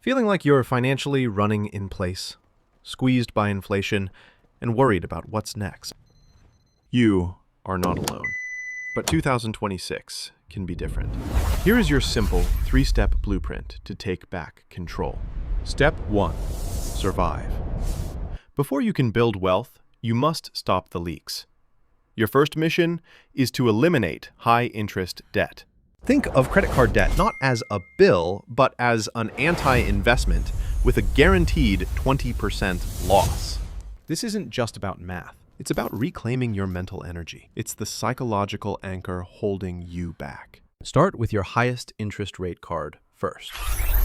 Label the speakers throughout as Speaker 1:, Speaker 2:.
Speaker 1: Feeling like you're financially running in place, squeezed by inflation, and worried about what's next? You are not alone. But 2026 can be different. Here is your simple 3-step blueprint to take back control. Step 1. Survive. Before you can build wealth, you must stop the leaks. Your first mission is to eliminate high-interest debt. Think of credit card debt not as a bill, but as an anti-investment with a guaranteed 20% loss. This isn't just about math. It's about reclaiming your mental energy. It's the psychological anchor holding you back. Start with your highest interest rate card first.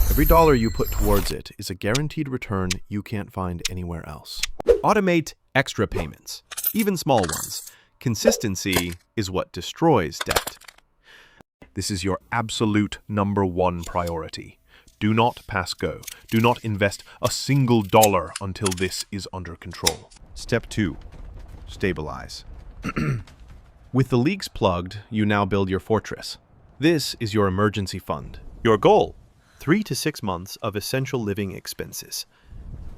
Speaker 1: Every dollar you put towards it is a guaranteed return you can't find anywhere else. Automate extra payments, even small ones. Consistency is what destroys debt. This is your absolute #1 priority. Do not pass go. Do not invest a single dollar until this is under control. Step 2. Stabilize. With the leaks plugged, you now build your fortress. This is your emergency fund. Your goal: 3 to 6 months of essential living expenses.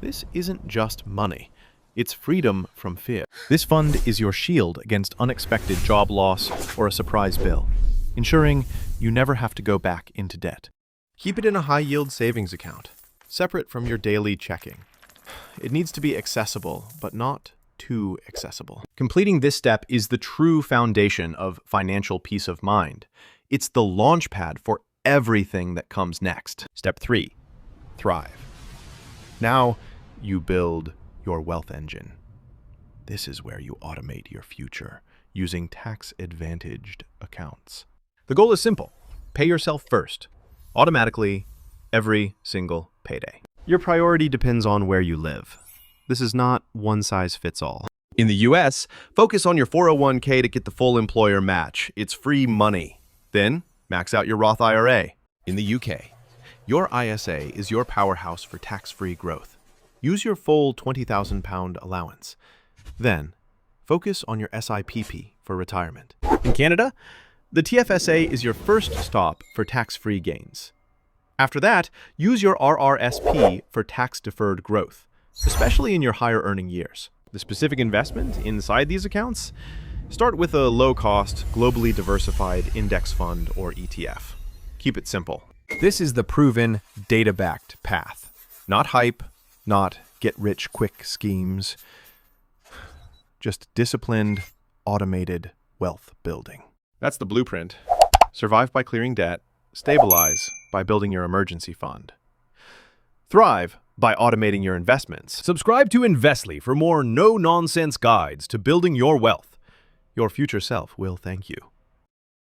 Speaker 1: This isn't just money. It's freedom from fear. This fund is your shield against unexpected job loss or a surprise bill, ensuring you never have to go back into debt. Keep it in a high-yield savings account, separate from your daily checking. It needs to be accessible, but not too accessible. Completing this step is the true foundation of financial peace of mind. It's the launchpad for everything that comes next. Step 3. Thrive. Now you build your wealth engine. This is where you automate your future using tax-advantaged accounts. The goal is simple. Pay yourself first, automatically, every single payday. Your priority depends on where you live. This is not one size fits all. In the US, focus on your 401k to get the full employer match. It's free money. Then, max out your Roth IRA. In the UK, your ISA is your powerhouse for tax-free growth. Use your full £20,000 allowance. Then, focus on your SIPP for retirement. In Canada, the TFSA is your first stop for tax-free gains. After that, use your RRSP for tax-deferred growth, especially in your higher-earning years. The specific investment inside these accounts? Start with a low-cost, globally diversified index fund or ETF. Keep it simple. This is the proven, data-backed path. Not hype, not get-rich-quick schemes. Just disciplined, automated wealth building. That's the blueprint. Survive by clearing debt. Stabilize by building your emergency fund. Thrive by automating your investments. Subscribe to Investly for more no-nonsense guides to building your wealth. Your future self will thank you.